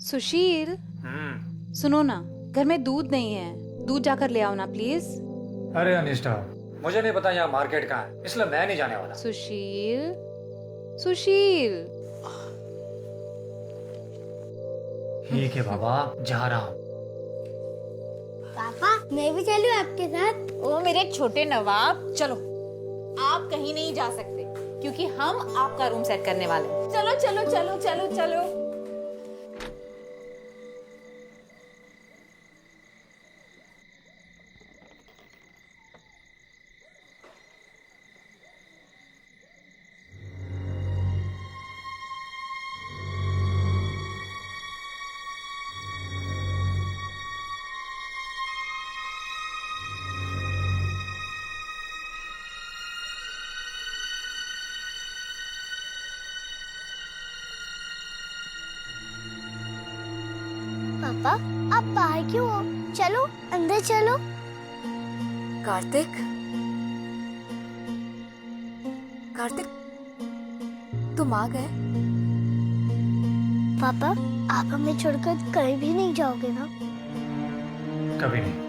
सुशील, सुनो ना, घर में दूध नहीं है, दूध जाकर ले आओ ना प्लीज। अरे अनिष्ठा, मुझे नहीं पता यहाँ मार्केट कहाँ है, इसलिए मैं नहीं जाने वाला। सुशील, सुशील। ठीक है बाबा, जा रहा हूँ। पापा मैं भी चलूं आपके साथ? ओ मेरे छोटे नवाब, चलो। आप कहीं नहीं जा सकते क्योंकि हम आपका रूम सेट करने वाले हैं। चलो चलो चलो चलो चलो। पापा आप बाहर क्यों हो? चलो अंदर चलो। कार्तिक, कार्तिक, तुम आ गए? पापा आप हमें छोड़कर कहीं भी नहीं जाओगे ना? कभी नहीं।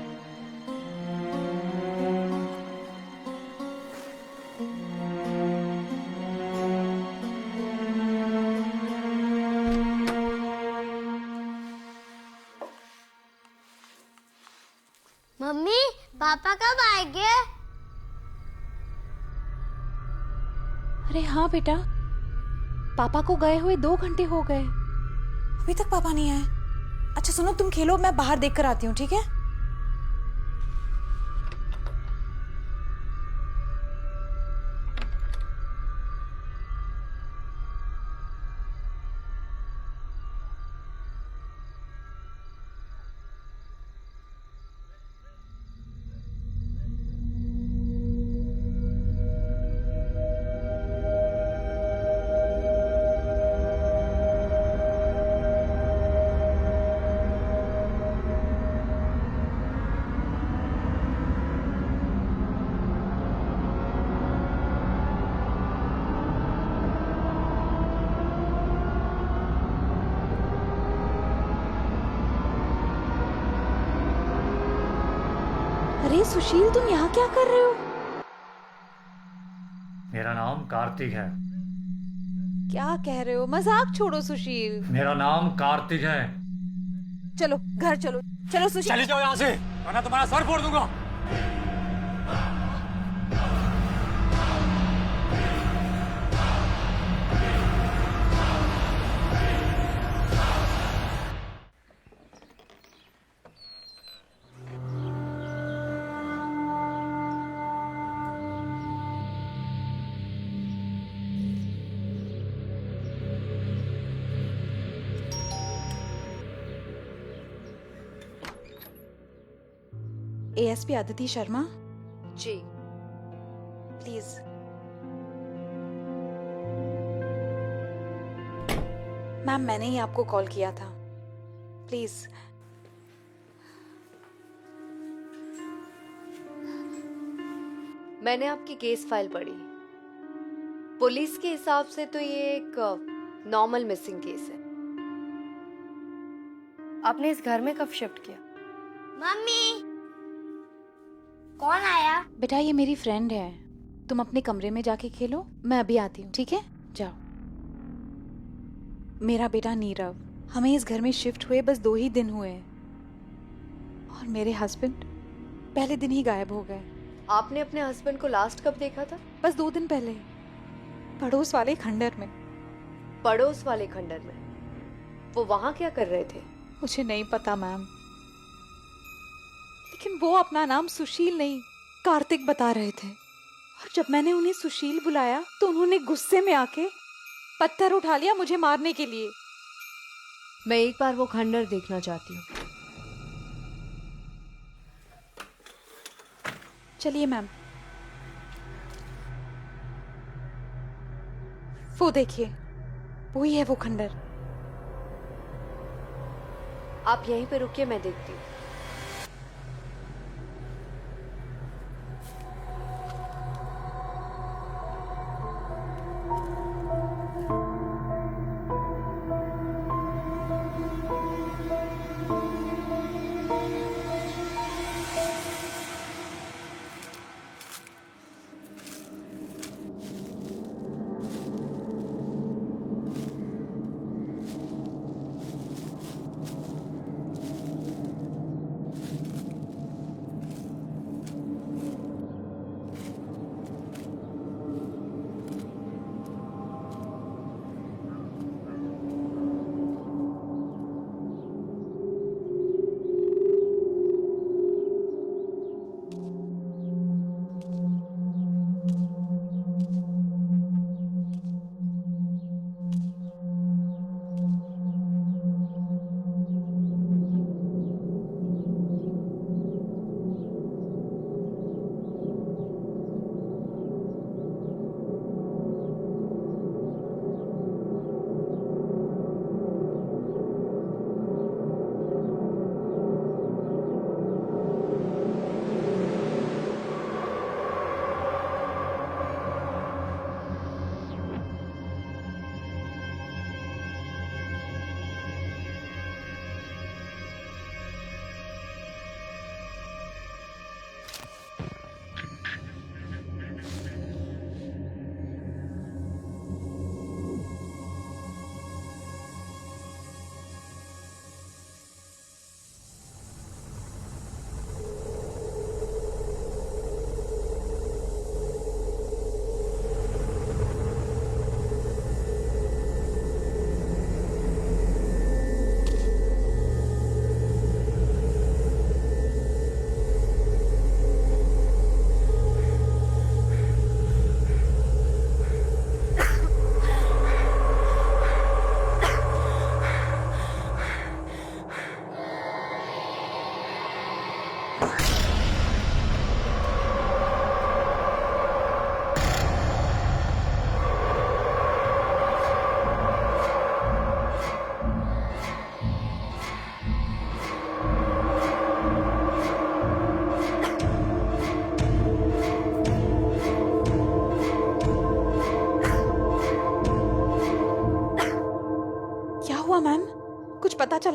मम्मी पापा कब आएंगे? अरे हाँ बेटा, पापा को गए हुए 2 घंटे हो गए। अभी तक पापा नहीं आए। अच्छा सुनो, तुम खेलो, मैं बाहर देख कर आती हूँ, ठीक है? अरे सुशील, तुम यहाँ क्या कर रहे हो? मेरा नाम कार्तिक है। क्या कह रहे हो? मजाक छोड़ो सुशील। मेरा नाम कार्तिक है। चलो घर चलो, चलो सुशील। चले जाओ यहाँ से, वरना तुम्हारा सर फोड़ दूंगा। ASP Aditi Sharma ji. Please. Ma'am, मैंने ही आपको कॉल किया था, प्लीज। मैंने आपकी केस फाइल पढ़ी। पुलिस के हिसाब से तो ये एक नॉर्मल मिसिंग केस है। आपने इस घर में कब शिफ्ट किया? मम्मी कौन आया? बेटा, ये मेरी फ्रेंड है, तुम अपने कमरे में जाके खेलो, मैं अभी आती हूँ, ठीक है? जाओ। मेरा बेटा नीरव, हमें इस घर में शिफ्ट हुए बस 2 ही दिन हुए और मेरे हस्बैंड पहले दिन ही गायब हो गए। आपने अपने हस्बैंड को लास्ट कब देखा था? बस 2 दिन पहले, पड़ोस वाले खंडर में। पड़ोस वाले खंडर में? वो वहां क्या कर रहे थे? मुझे नहीं पता मैम, लेकिन वो अपना नाम सुशील नहीं कार्तिक बता रहे थे। और जब मैंने उन्हें सुशील बुलाया तो उन्होंने गुस्से में आके पत्थर उठा लिया मुझे मारने के लिए। मैं एक बार वो खंडर देखना चाहती हूँ। चलिए मैम, वो देखिए, वही है वो खंडर। आप यहीं पे रुकिए, मैं देखती हूँ।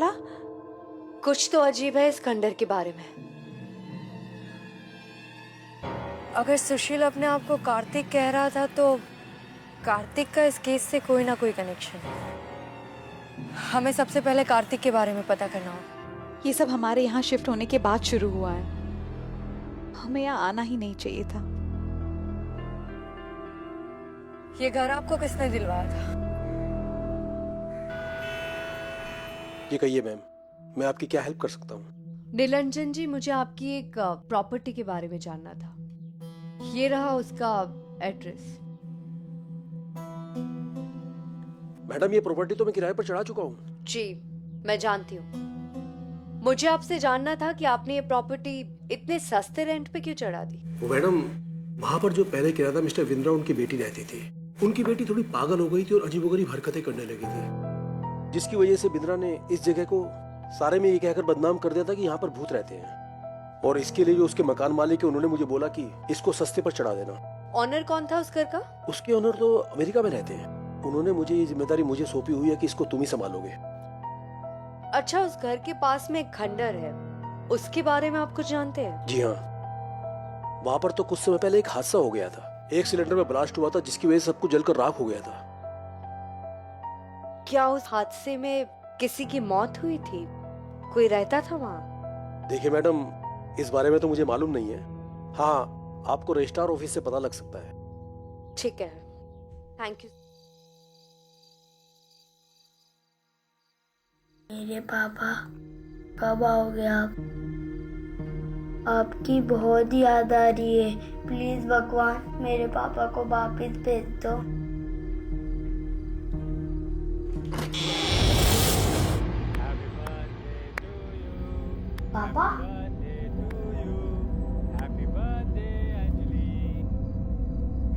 चला? कुछ तो अजीब है इस खंडर के बारे में। अगर सुशील अपने आप को कार्तिक कह रहा था तो कार्तिक का इस केस से कोई ना कोई कनेक्शन है। हमें सबसे पहले कार्तिक के बारे में पता करना होगा। ये सब हमारे यहाँ शिफ्ट होने के बाद शुरू हुआ है। हमें यहाँ आना ही नहीं चाहिए था। ये घर आपको किसने दिलवाया था? ये कहिए मैम, मैं आपकी क्या हेल्प कर सकता हूँ? निरंजन जी, मुझे आपकी एक प्रॉपर्टी के बारे में जानना था। ये रहा उसका एड्रेस। मैडम, ये प्रॉपर्टी तो मैं किराए पर चढ़ा चुका हूँ। जी, मैं जानती हूँ। मुझे आपसे जानना था कि आपने ये प्रॉपर्टी इतने सस्ते रेंट पे क्यों चढ़ा दी? वो मैडम, वहाँ पर जो पहले किराएदार मिस्टर विंद्रा उनकी बेटी रहती थी। उनकी बेटी थोड़ी पागल हो गई थी और अजीबोगरीब हरकतें करने लगी थी, जिसकी वजह से बिंद्रा ने इस जगह को सारे में ये कहकर बदनाम कर दिया था कि यहाँ पर भूत रहते हैं। और इसके लिए जो उसके मकान मालिक है, उन्होंने मुझे बोला कि इसको सस्ते पर चढ़ा देना। ऑनर कौन था उस घर का? उसके ऑनर तो अमेरिका में रहते हैं। उन्होंने मुझे ये जिम्मेदारी मुझे सौंपी हुई है कि इसको तुम ही संभालोगे। अच्छा, उस घर के पास में एक खंडर है, उसके बारे में आप कुछ जानते हैं? जी हाँ, वहाँ पर तो कुछ समय पहले एक हादसा हो गया था। एक सिलेंडर में ब्लास्ट हुआ था, जिसकी वजह से सब कुछ जलकर राख हो गया था। क्या उस हादसे में किसी की मौत हुई थी? कोई रहता था वहाँ? देखिए मैडम, इस बारे में तो मुझे मालूम नहीं है। हाँ, आपको रजिस्ट्रार ऑफिस से पता लग सकता है। ठीक है, थैंक यू। मेरे पापा कब आओगे आप? आपकी बहुत याद आ रही है। प्लीज भगवान, मेरे पापा को वापस भेज दो। पापा,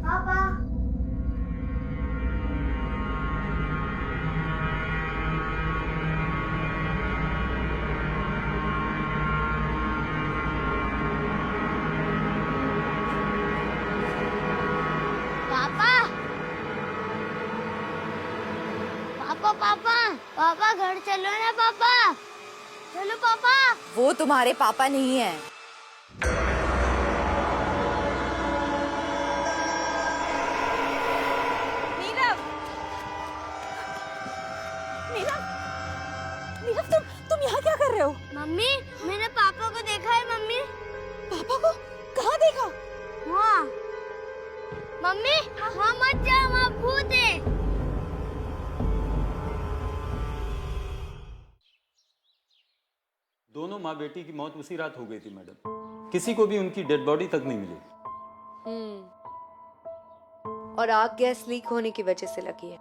पापा, पापा, पापा, पापा, घर चलो ना पापा। चलो पापा। वो तुम्हारे पापा नहीं है। नीरव, नीरव, नीरव, तुम यहाँ क्या कर रहे हो? मम्मी, मैंने पापा को देखा है। मम्मी, पापा को कहाँ देखा? वहाँ। मम्मी, वहाँ मत जाओ, वहाँ भूत है। दोनों माँ बेटी की मौत उसी रात हो गई थी मैडम। किसी को भी उनकी डेड बॉडी तक नहीं मिली। और आग गैस लीक होने की वजह से लगी है।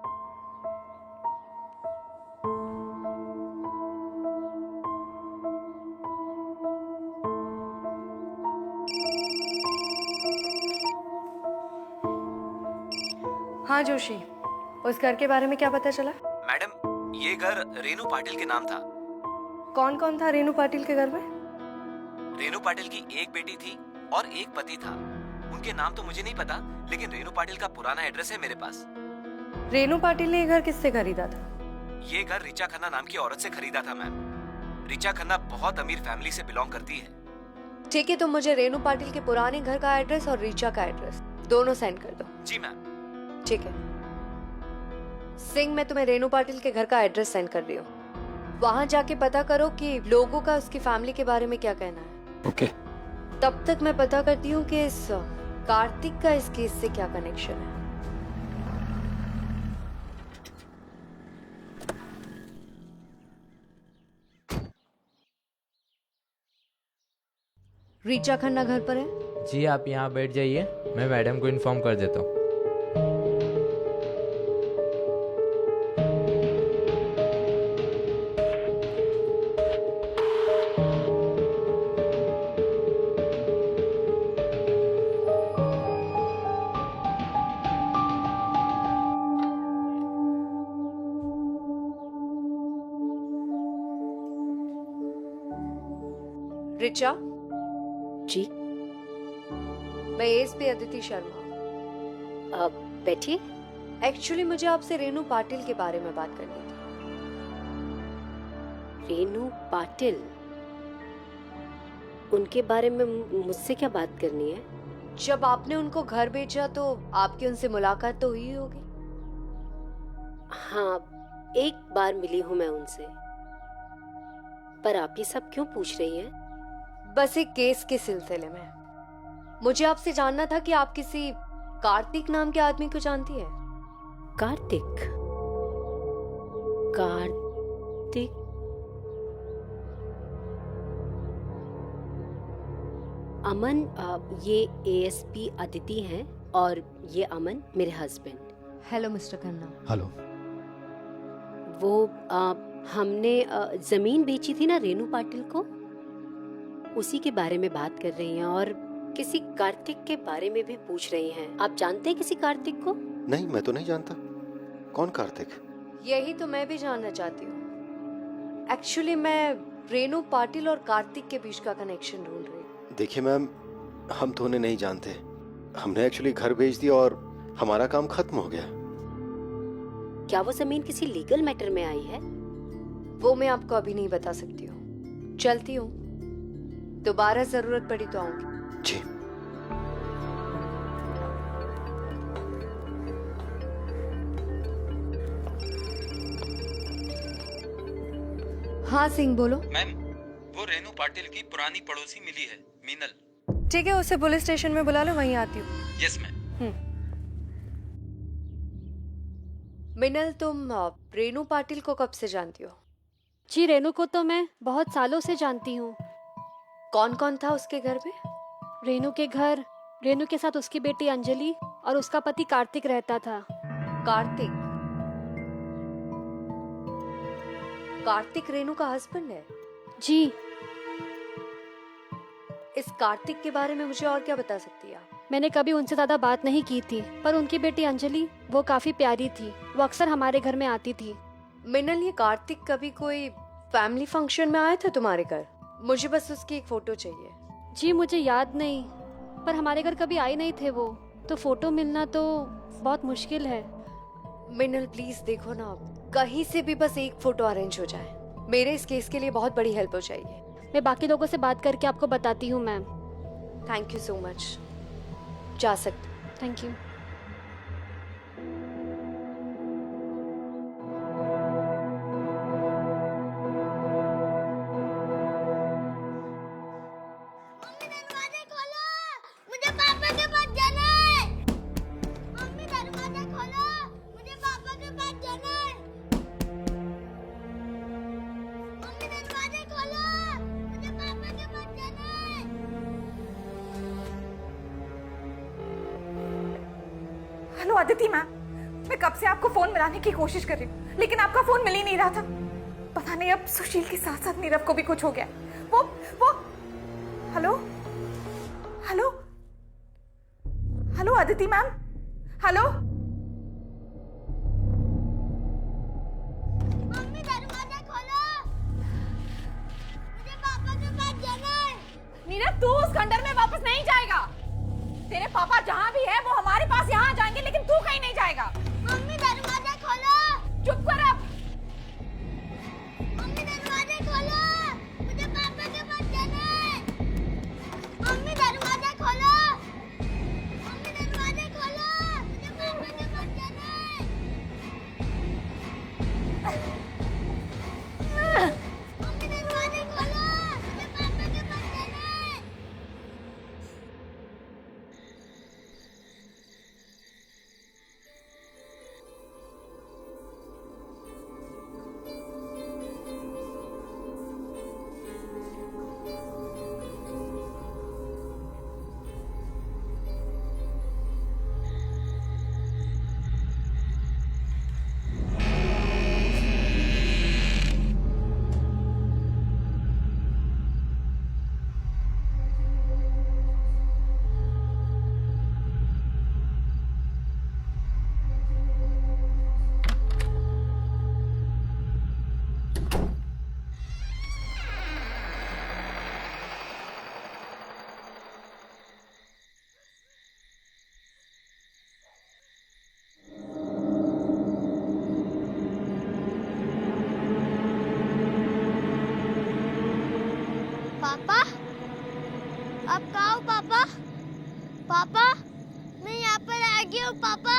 हाँ जोशी, उस घर के बारे में क्या पता चला? मैडम, ये घर रेनू पाटिल के नाम था। कौन कौन था रेनू पाटिल के घर में? रेनू पाटिल की एक बेटी थी और एक पति था। उनके नाम तो मुझे नहीं पता, लेकिन रेनू पाटिल का पुराना एड्रेस है मेरे पास। रेनू पाटिल ने ये घर किससे खरीदा था? ये घर रिचा खन्ना नाम की औरत से खरीदा था मैम। रिचा खन्ना बहुत अमीर फैमिली से बिलोंग करती है। ठीक है, तो मुझे रेनू पाटिल के पुराने घर का एड्रेस और रीचा का एड्रेस दोनों सेंड कर दो। जी मैम। ठीक है सिंह, मैं तुम्हें रेनू पाटिल के घर का एड्रेस सेंड कर रही हूँ। वहां जाके पता करो कि लोगों का उसकी फैमिली के बारे में क्या कहना है। ओके। तब तक मैं पता करती हूँ कि इस कार्तिक का इस केस से क्या कनेक्शन है। रीचा खन्ना घर पर है? जी, आप यहाँ बैठ जाइए, मैं मैडम को इन्फॉर्म कर देता हूँ। रिचा जी। मैं एसपी अदिति शर्मा। बैठिए। एक्चुअली मुझे आपसे रेनू पाटिल के बारे में बात करनी थी। रेनू पाटिल, उनके बारे में मुझसे क्या बात करनी है? जब आपने उनको घर भेजा तो आपकी उनसे मुलाकात तो हुई होगी। हाँ, एक बार मिली हूँ मैं उनसे। पर आप ये सब क्यों पूछ रही हैं? बस एक केस के सिलसिले में मुझे आपसे जानना था कि आप किसी कार्तिक नाम के आदमी को जानती है? कार्तिक? कार्तिक? अमन, ये एएसपी अदिति हैं और ये अमन मेरे husband. Hello mister Khanna. Hello. वो हमने जमीन बेची थी ना रेनू पाटिल को, उसी के बारे में बात कर रही हैं और किसी कार्तिक के बारे में भी पूछ रही हैं। आप जानते हैं किसी कार्तिक को? नहीं, मैं तो नहीं जानता। कौन कार्तिक? यही तो मैं भी जानना चाहती हूँ। एक्चुअली मैं रेनू पाटिल और कार्तिक के बीच का कनेक्शन ढूंढ रही हूँ। देखिए मैम, हम तो उन्हें नहीं जानते। हमने एक्चुअली घर बेच दिया और हमारा काम खत्म हो गया। क्या वो जमीन किसी लीगल मैटर में आई है? वो मैं आपको अभी नहीं बता सकती हूँ। चलती हूँ, दोबारा जरूरत पड़ी तो आऊंगी। जी। हाँ सिंह बोलो। मैम, वो रेनू पाटिल की पुरानी पड़ोसी मिली है, मीनल। ठीक है, उसे पुलिस स्टेशन में बुला लो, वहीं आती हूँ। Yes ma'am. मिनल, तुम रेनू पाटिल को कब से जानती हो? जी, रेनू को तो मैं बहुत सालों से जानती हूँ। कौन कौन था उसके घर पे? रेनू के घर रेनू के साथ उसकी बेटी अंजलि और उसका पति कार्तिक रहता था। कार्तिक? कार्तिक रेनू का हस्बैंड है? जी। इस कार्तिक के बारे में मुझे और क्या बता सकती है आप? मैंने कभी उनसे ज्यादा बात नहीं की थी, पर उनकी बेटी अंजलि वो काफी प्यारी थी। वो अक्सर हमारे घर में आती थी। मिनल, ये कार्तिक कभी कोई फैमिली फंक्शन में आया था तुम्हारे घर? मुझे बस उसकी एक फोटो चाहिए। जी मुझे याद नहीं, पर हमारे घर कभी आए नहीं थे वो, तो फोटो मिलना तो बहुत मुश्किल है। मिनल प्लीज देखो ना, कहीं से भी बस एक फोटो अरेंज हो जाए। मेरे इस केस के लिए बहुत बड़ी हेल्प हो जाएगी। मैं बाकी लोगों से बात करके आपको बताती हूँ ma'am. Thank you so much. जा सकते। Thank you. Hello Aditi ma'am, मैं कब से आपको फोन मिलाने की कोशिश कर रही हूँ, लेकिन आपका फोन मिल ही नहीं रहा था। पता नहीं अब सुशील के साथ साथ नीरव को भी कुछ हो गया। वो hello hello hello Aditi ma'am, hello. Mummy दरवाजा खोलो, मुझे पापा के पास जाना है। नीरव, तू उस खंडर में वापस नहीं जाएगा। तेरे पापा जहाँ भी है वो हमारे पास यहाँ जाएंगे, लेकिन तू कहीं नहीं जाएगा। मम्मी दरवाजा खोलो। चुप कर अब। मम्मी दरवाजा खोलो, मुझे पापा के पास जाना है। मम्मी दरवाजा खोलो, मम्मी दरवाजा खोलो, मुझे पापा के पास जाना है। मम्मी दरवाजा खोलो, मुझे पापा के पास जाना है। आप कहाँ हो पापा? पापा, मैं यहाँ पर आ गई हूँ पापा।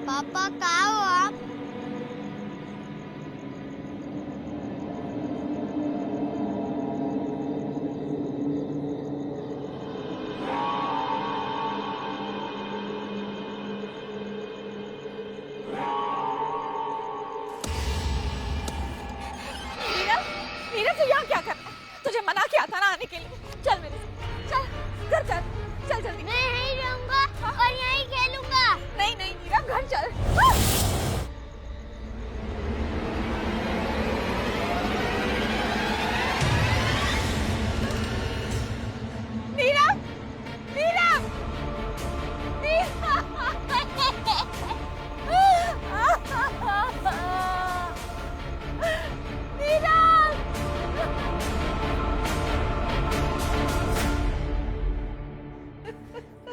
पापा कहाँ हो आप? नीरव तू यहाँ क्या कर रहा है? तुझे मना किया था ना आने के लिए। चल मेरे साथ, चल घर चल, चल जल्दी। मैं यहीं रहूंगा और यहीं खेलूंगा। नहीं नहीं नीरव घर चल। नीरव, नीरव,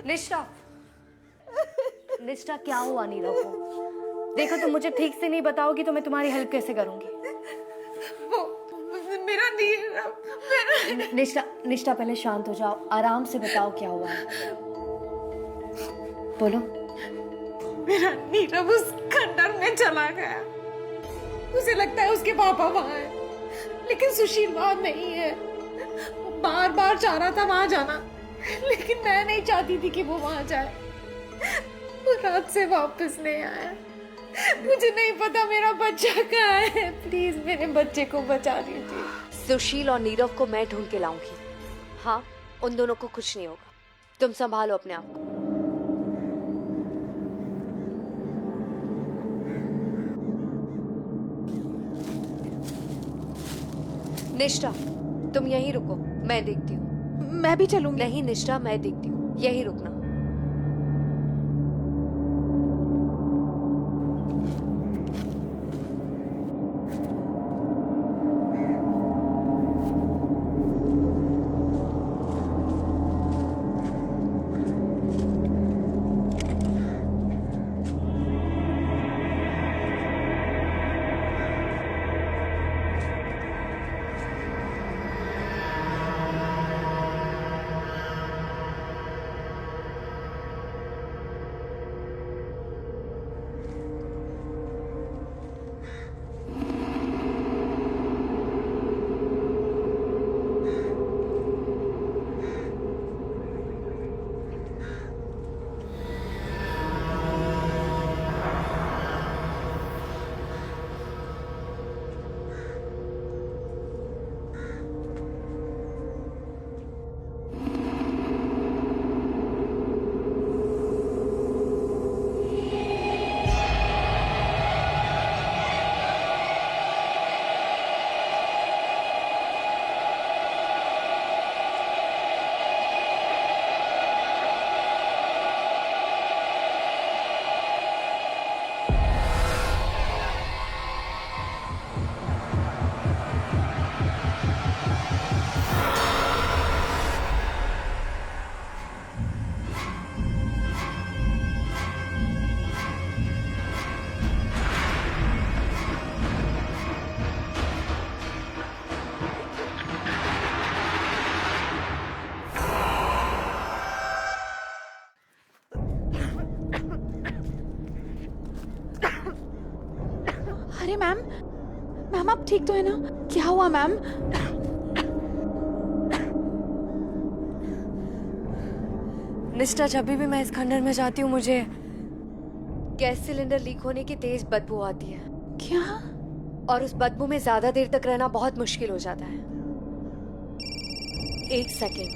निष्ठा, निष्ठा क्या हुआ नीरव को? देखो तुम मुझे ठीक से नहीं बताओगी तो मैं तुम्हारी हेल्प कैसे करूंगी? वो मेरा नीरव, मेरा निष्ठा, निष्ठा पहले शांत हो जाओ, आराम से बताओ क्या हुआ है। बोलो। मेरा नीरव उस खंडर में चला गया। उसे लगता है उसके पापा वहां है, लेकिन सुशील वहां नहीं है। वो बार बार चाह रहा था वहां जाना, लेकिन मैं नहीं चाहती थी कि वो वहां जाए। वो रात से वापस नहीं आया। मुझे नहीं पता मेरा बच्चा कहाँ है। प्लीज मेरे बच्चे को बचा लीजिए। सुशील और नीरव को मैं ढूंढ के लाऊंगी। हाँ, उन दोनों को कुछ नहीं होगा। तुम संभालो अपने आप को। निष्ठा, तुम यहीं रुको, मैं देखती हूँ। मैं भी चलूंगी। नहीं निष्ठा, मैं देखती हूँ, यहीं रुकना। अरे मैम, मैम आप ठीक तो है ना? क्या हुआ मैम? निष्ठा, जब भी मैं इस खंडर में जाती हूँ मुझे गैस सिलेंडर लीक होने की तेज बदबू आती है। क्या? और उस बदबू में ज्यादा देर तक रहना बहुत मुश्किल हो जाता है। एक सेकेंड।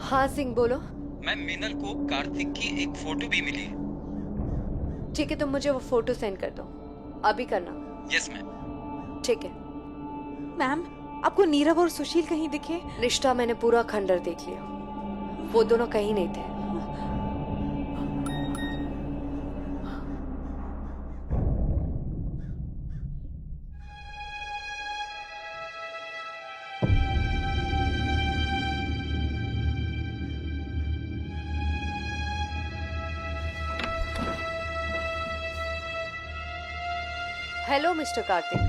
हाँ सिंह, बोलो। मैम, मीनल को कार्तिक की एक फोटो भी मिली है। ठीक है, तुम मुझे वो फोटो सेंड कर दो, अभी करना। Yes ma'am. ठीक है। मैम, आपको नीरव और सुशील कहीं दिखे? निष्ठा, मैंने पूरा खंडर देख लिया, वो दोनों कहीं नहीं थे। Hello mister Kartik.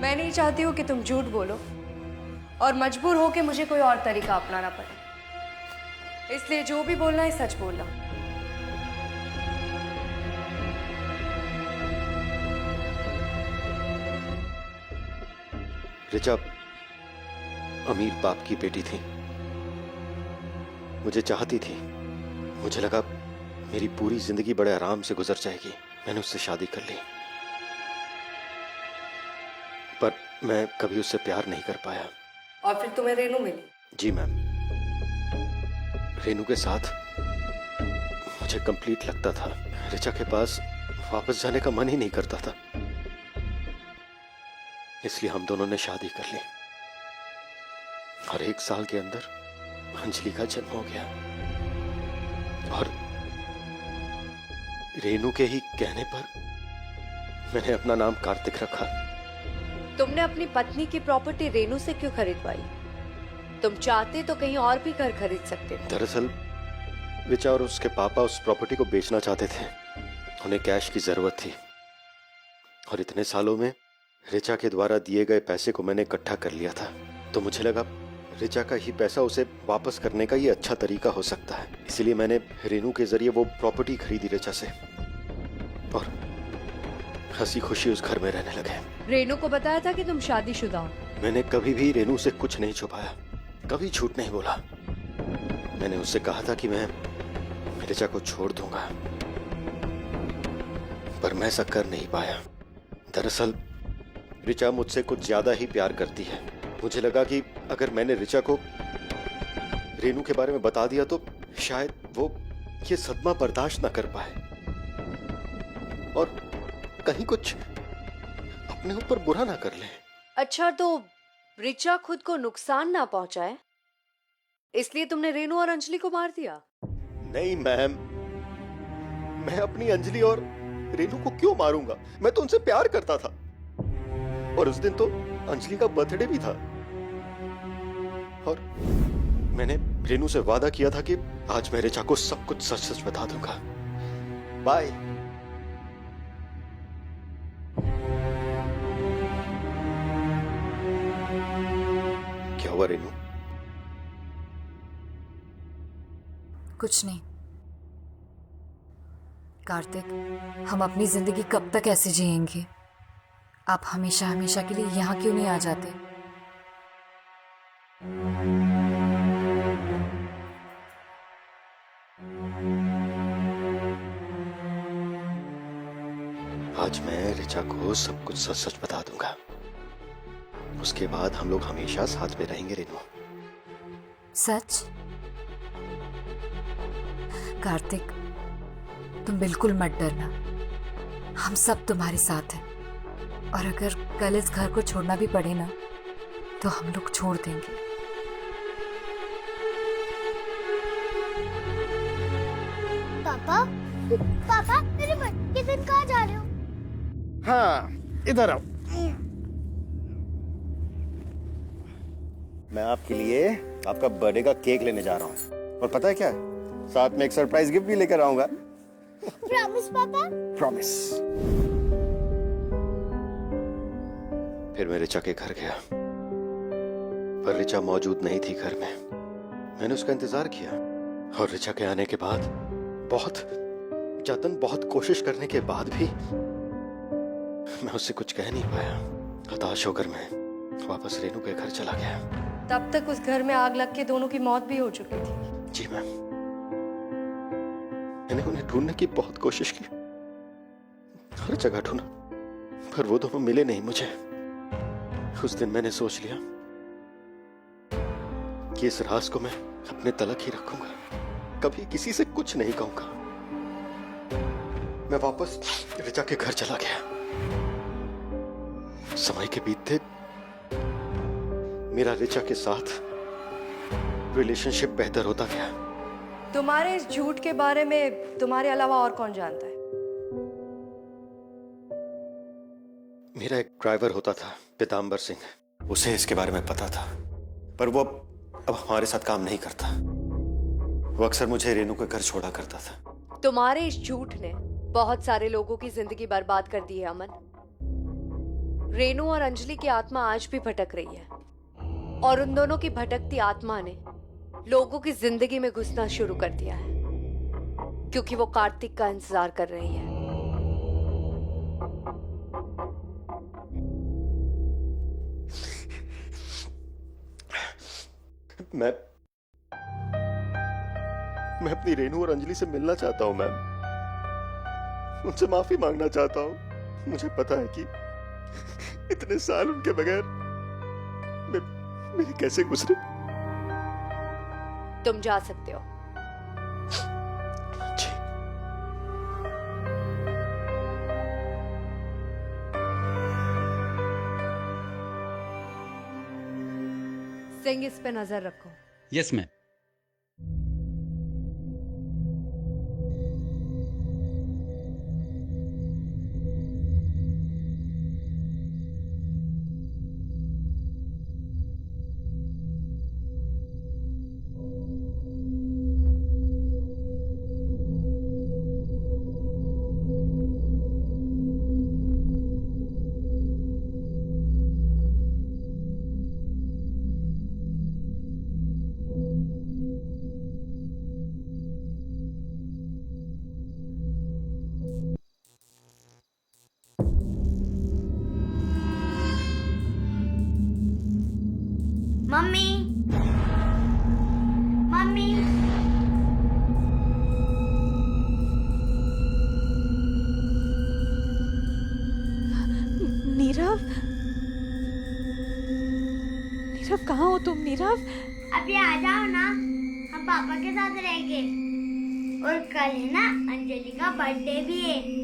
मैं नहीं चाहती हूँ कि तुम झूठ बोलो और मजबूर हो के मुझे कोई और तरीका अपनाना पड़े, इसलिए जो भी बोलना है सच बोलना। ऋचा अमीर बाप की बेटी थी, मुझे चाहती थी। मुझे लगा मेरी पूरी जिंदगी बड़े आराम से गुजर जाएगी। मैंने उससे शादी कर ली, पर मैं कभी उससे प्यार नहीं कर पाया। और फिर तुम्हें रेनू मिली? जी मैम, रेनू के साथ मुझे कंप्लीट लगता था। ऋचा के पास वापस जाने का मन ही नहीं करता था, इसलिए हम दोनों ने शादी कर ली और 1 साल के अंदर अंजलि का जन्म हो गया। और रेनू के ही कहने पर मैंने अपना नाम कार्तिक रखा। तुमने अपनी पत्नी की प्रॉपर्टी रेनू से क्यों खरीदवाई? तुम चाहते तो कहीं और भी घर खरीद सकते थे। दरअसल ऋचा और उसके पापा उस प्रॉपर्टी को बेचना चाहते थे। उन्हें कैश की जरूरत थी और इतने सालों में ऋचा के द्वारा दिए गए पैसे को मैंने इकट्ठा कर लिया था, तो मुझे लगा ऋचा का ही पैसा उसे वापस करने का ये अच्छा तरीका हो सकता है। इसलिए मैंने रेनू के जरिए वो प्रॉपर्टी खरीदी ऋचा से और हंसी खुशी उस घर में रहने लगे। रेनू को बताया था कि तुम शादीशुदा हो? मैंने कभी भी रेनू से कुछ नहीं छुपाया, कभी झूठ नहीं बोला। मैंने उससे कहा था कि मैं ऋचा को छोड़ दूंगा, पर मैं ऐसा कर नहीं पाया। दरअसल ऋचा मुझसे कुछ ज्यादा ही प्यार करती है। मुझे लगा कि अगर मैंने ऋचा को रेनू के बारे में बता दिया तो शायद वो ये सदमा बर्दाश्त ना कर पाए और कहीं कुछ अपने ऊपर बुरा ना कर ले। अच्छा, तो ऋचा खुद को नुकसान ना पहुंचाए इसलिए तुमने रेनू और अंजलि को मार दिया? नहीं मैम, मैं अपनी अंजलि और रेनू को क्यों मारूंगा? मैं तो उनसे प्यार करता था और उस दिन तो अंजलि का बर्थडे भी था और मैंने रेनू से वादा किया था कि आज मैं ऋचा को सब कुछ सच सच बता दूंगा। बाय। क्या हुआ रेनू? कुछ नहीं कार्तिक, हम अपनी जिंदगी कब तक ऐसे जिएंगे? आप हमेशा हमेशा के लिए यहाँ क्यों नहीं आ जाते? आज मैं ऋचा को सब कुछ सच सच बता दूंगा। उसके बाद हम लोग हमेशा साथ में रहेंगे रेनू। सच? कार्तिक, तुम बिल्कुल मत डरना, हम सब तुम्हारे साथ हैं और अगर कल इस घर को छोड़ना भी पड़े ना तो हम लोग छोड़ देंगे। पापा, पापा मेरे बर्थडे के दिन कहाँ जा रहे हो? हाँ, इधर आओ। मैं आपके लिए आपका बर्थडे का केक लेने जा रहा हूँ और पता है क्या, साथ में एक सरप्राइज गिफ्ट भी लेकर आऊंगा। प्रॉमिस पापा? प्रॉमिस। फिर मैं ऋचा के घर गया पर ऋचा मौजूद नहीं थी घर में। मैंने उसका इंतजार किया और ऋचा के आने के बाद बहुत जतन, बहुत कोशिश करने के बाद भी मैं उससे कुछ कह नहीं पाया। हताश होकर मैं वापस रेनू के घर चला गया। तब तक उस घर में आग लग के दोनों की मौत भी हो चुकी थी। जी मैम, मैंने उन्हें ढूंढने की बहुत कोशिश की, हर जगह ढूंढा, पर वो दोनों मिले नहीं मुझे। उस दिन मैंने सोच लिया कि इस राज को मैं अपने तलक ही रखूंगा, कभी किसी से कुछ नहीं कहूंगा। मैं वापस ऋचा के घर चला गया। समय के बीतते मेरा ऋचा के साथ रिलेशनशिप बेहतर होता गया। तुम्हारे इस झूठ के बारे में तुम्हारे अलावा और कौन जानता है? मेरा एक ड्राइवर होता था, पीताम्बर सिंह, उसे इसके बारे में पता था, पर वो अब हमारे साथ काम नहीं करता। वो अक्सर मुझे रेनू के घर छोड़ा करता था। तुम्हारे इस झूठ ने बहुत सारे लोगों की जिंदगी बर्बाद कर दी है अमन। रेनू और अंजलि की आत्मा आज भी भटक रही है और उन दोनों की भटकती आत्मा ने लोगों की जिंदगी में घुसना शुरू कर दिया है क्योंकि वो कार्तिक का इंतजार कर रही है। मैं अपनी रेनू और अंजलि से मिलना चाहता हूँ मैम। उनसे माफी मांगना चाहता हूँ। मुझे पता है कि इतने साल उनके बगैर मेरे कैसे गुजरे। तुम जा सकते हो। सिंह, इस पे नजर रखो। Yes ma'am. Mummy, mummy, Nirav, Nirav कहाँ हो तुम? नीरव, अभी आ जाओ ना, हम पापा के साथ रहेंगे। और कल है ना अंजलि का बर्थडे भी है।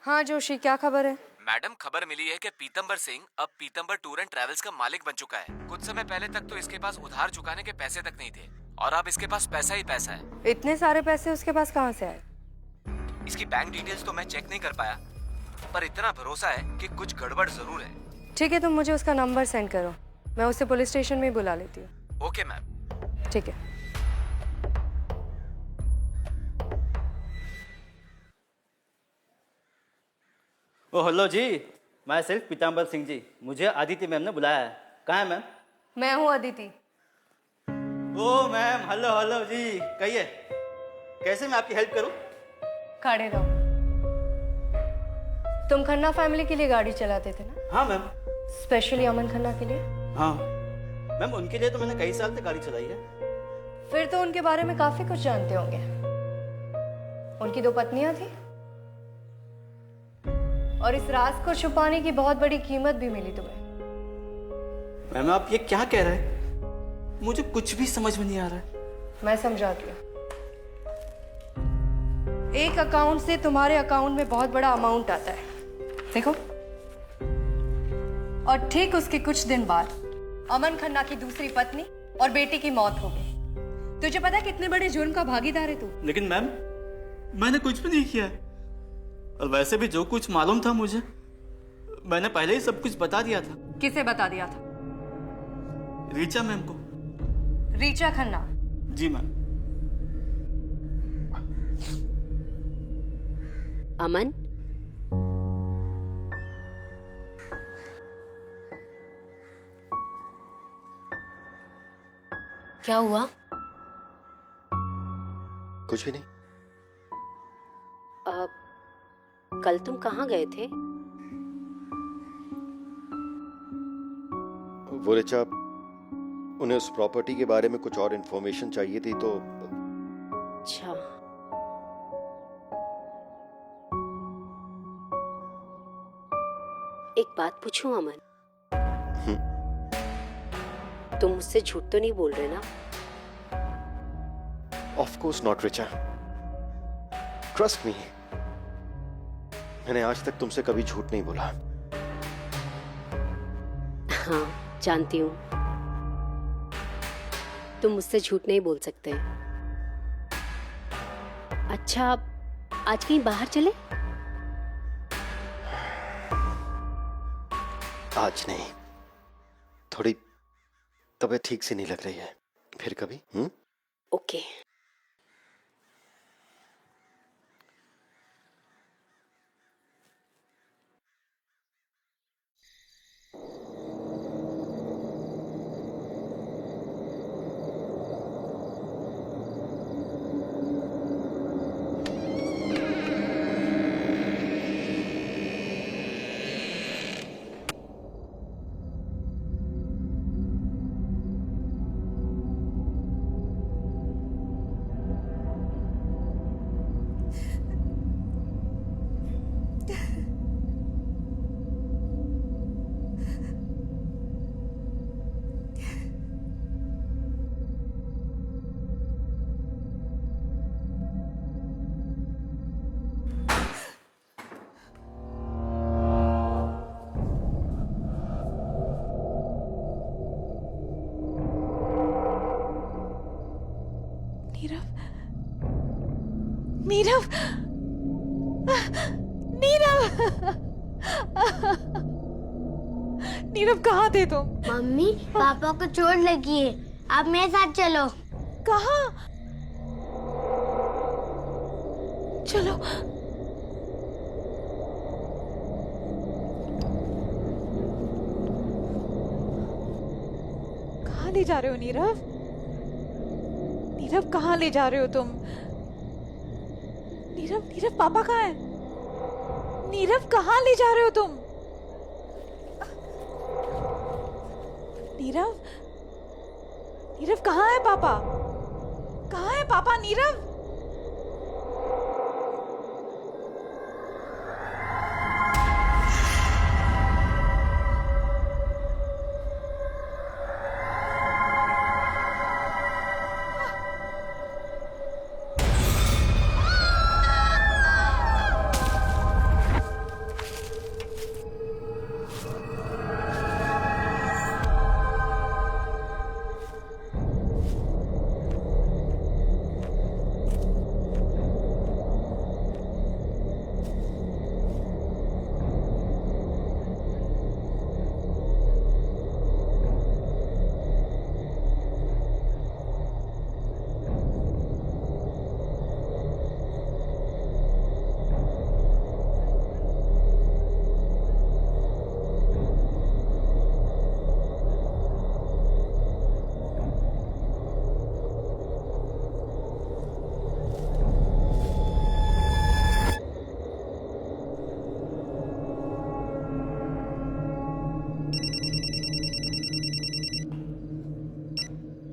हाँ जोशी, क्या खबर है? मैडम, खबर मिली है कि पीतम्बर सिंह अब पीतम्बर टूर एंड ट्रेवल्स का मालिक बन चुका है। कुछ समय पहले तक तो इसके पास उधार चुकाने के पैसे तक नहीं थे और अब इसके पास पैसा ही पैसा है। इतने सारे पैसे उसके पास कहाँ से आए? इसकी बैंक डिटेल्स तो मैं चेक नहीं कर पाया, पर इतना भरोसा है कि कुछ गड़बड़ जरूर है। ठीक है, तुम मुझे उसका नंबर सेंड करो, मैं उसे पुलिस स्टेशन में ही बुला लेती हूँ। Okay ma'am. ठीक है। ओ हेलो जी, मैं सिर्फ पीताम्बर सिंह जी। मुझे आदित्य मैम ने बुलाया है। कहाँ है मैम? मैं हूँ अदिति। ओ मैम, हेलो हेलो जी, कहिए कैसे मैं आपकी हेल्प करूँ? खड़े रहो। तुम खन्ना फैमिली के लिए गाड़ी चलाते थे ना? हाँ मैम। स्पेशली अमन खन्ना के लिए? हाँ मैम, उनके लिए तो मैंने कई साल तक गाड़ी चलाई है। फिर तो उनके बारे में काफी कुछ जानते होंगे। उनकी 2 पत्नियां थी और इस राज को छुपाने की बहुत बड़ी कीमत भी मिली तुम्हें। मैम आप ये क्या कह रहे हैं? मुझे कुछ भी समझ में नहीं आ रहा है। मैं समझाती हूँ। एक अकाउंट से तुम्हारे अकाउंट में बहुत बड़ा अमाउंट आता है, देखो। और ठीक उसके कुछ दिन बाद अमन खन्ना की दूसरी पत्नी और बेटी की मौत हो गई। तुझे पता है कितने बड़े जुर्म का भागीदार है तू? लेकिन मैम मैंने कुछ भी नहीं किया है। और वैसे भी जो कुछ मालूम था मुझे, मैंने पहले ही सब कुछ बता दिया था। किसे बता दिया था? रीचा मैम को। रीचा खन्ना? जी मैम। अमन, क्या हुआ? कुछ भी नहीं। कल तुम कहाँ गए थे? वो रिचा, उन्हें उस प्रॉपर्टी के बारे में कुछ और इन्फॉर्मेशन चाहिए थी तो। अच्छा, एक बात पूछूं अमन? तुम मुझसे झूठ तो नहीं बोल रहे ना? Of course not Richa, trust me, मैंने आज तक तुमसे कभी झूठ नहीं बोला। हाँ जानती हूँ, तुम मुझसे झूठ नहीं बोल सकते। अच्छा आज कहीं बाहर चले? आज नहीं, थोड़ी तबीयत ठीक से नहीं लग रही है, फिर कभी। ओके। नीरव, नीरव, नीरव कहाँ थे तुम? मम्मी पापा को चोट लगी है, आप मेरे साथ चलो। कहाँ? चलो। कहाँ ले जा रहे हो नीरव? नीरव कहाँ ले जा रहे हो तुम? नीरव, नीरव पापा कहाँ है? नीरव कहाँ ले जा रहे हो तुम? नीरव, नीरव कहाँ है पापा? कहाँ है पापा? नीरव,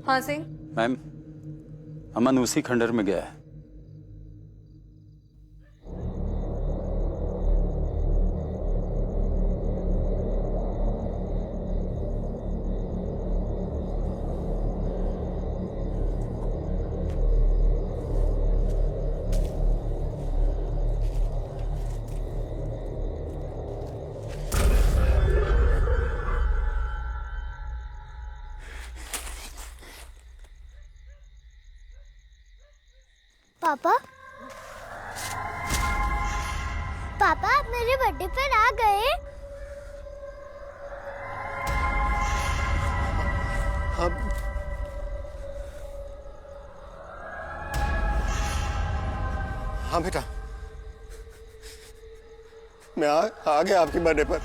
हाँ सिंह। मैम, अमन उसी खंडर में गया है। पापा, पापा आप मेरे बर्थडे पर आ गए? हाँ बेटा, मैं आ गया आपके बर्थडे पर।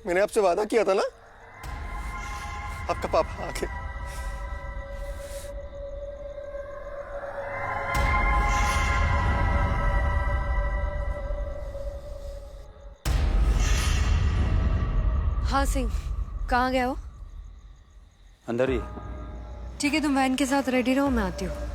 मैंने आपसे वादा किया था ना, आपका पापा आ गया। हाँ सिंह, कहाँ गया हो? अंदर ही। ठीक है, तुम वैन के साथ रेडी रहो, मैं आती हूँ।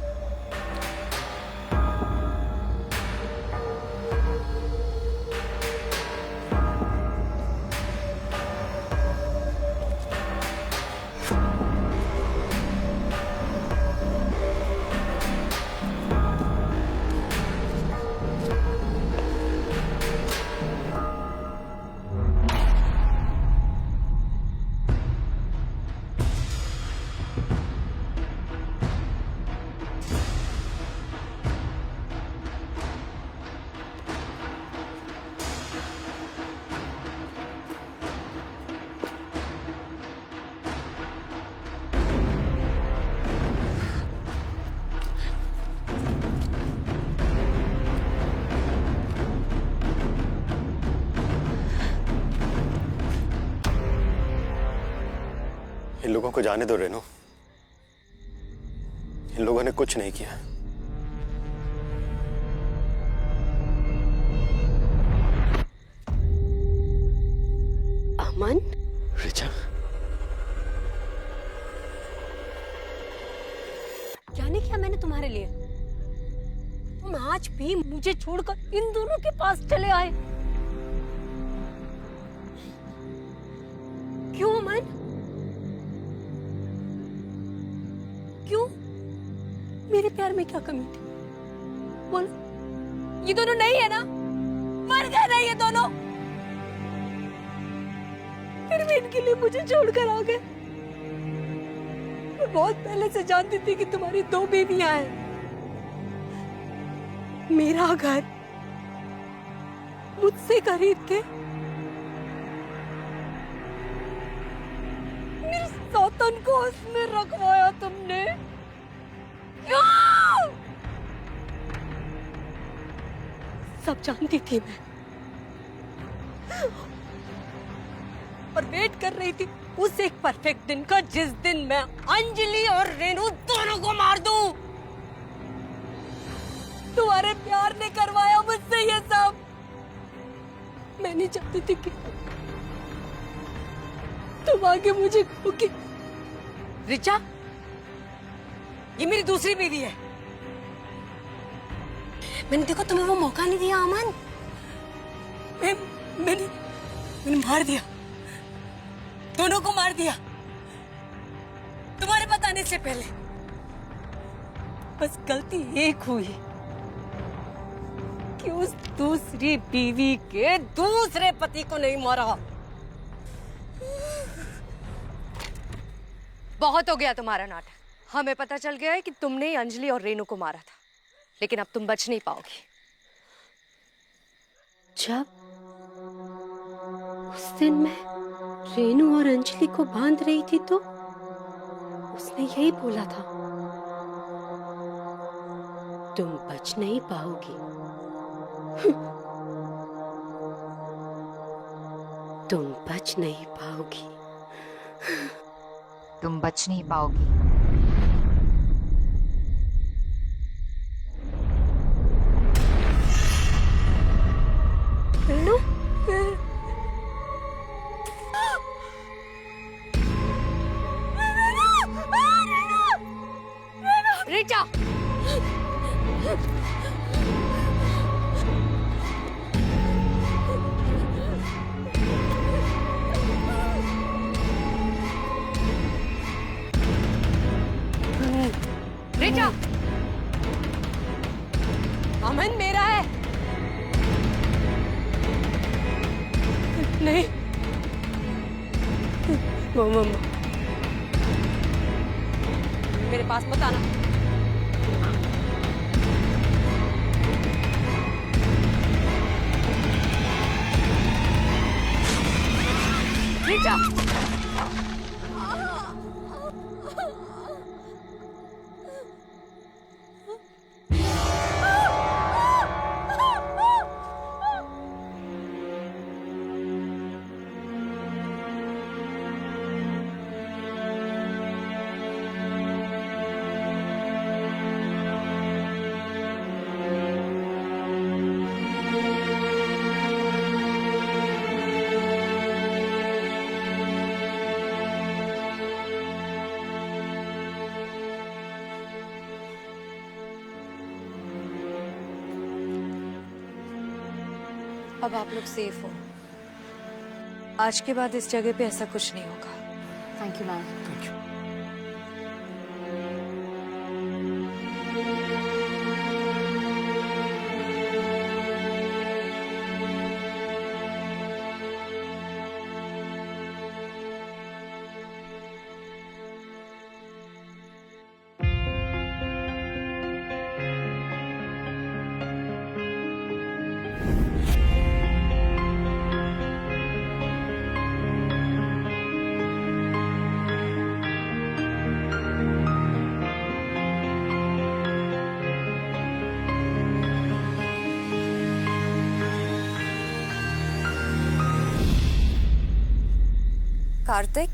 इन लोगों को जाने दो रेनू, इन लोगों ने कुछ नहीं किया। अमन, रिचा, क्या नहीं किया मैंने तुम्हारे लिए? तुम आज भी मुझे छोड़कर इन दोनों के पास चले आए। क्यों अमन? क्यों? मेरे प्यार में क्या कमी थी? बोलो। ये दोनों नहीं है ना? मर गए ना ये दोनों? फिर भी इनके लिए मुझे छोड़कर आ गए। मैं बहुत पहले से जानती थी कि तुम्हारी 2 बेबियां हैं। मेरा घर मुझसे खरीद के मेरे सौतन को उसमें रखवाया तुमने। क्यों? सब जानती थी मैं, और वेट कर रही थी उस एक परफेक्ट दिन का जिस दिन मैं अंजलि और रेनू दोनों को मार दूं। तुम्हारे प्यार ने करवाया मुझसे ये सब। मैं नहीं चाहती थी कि तुम आगे मुझे कहोगे। रिचा, ये मेरी दूसरी बीवी है। मैंने देखो तुम्हें वो मौका नहीं दिया अमन। मैंने मार दिया, दोनों को मार दिया तुम्हारे बताने से पहले। बस गलती एक हुई कि उस दूसरी बीवी के दूसरे पति को नहीं मारा। बहुत हो गया तुम्हारा नाटक। हमें पता चल गया है कि तुमने ही अंजलि और रेनू को मारा था, लेकिन अब तुम बच नहीं पाओगी। जब उस दिन मैं रेनू और अंजलि को बांध रही थी तो उसने यही बोला था, तुम बच नहीं पाओगी। तुम बच नहीं पाओगी। तुम बच नहीं पाओगी। रेनू, रिचा, रिचा, अमन मेरा है। नहीं, मम्मा मेरे पास मत आना। रिचा, अब आप लोग सेफ हो। आज के बाद इस जगह पे ऐसा कुछ नहीं होगा। Thank you ma'am. Thank you. Kartik,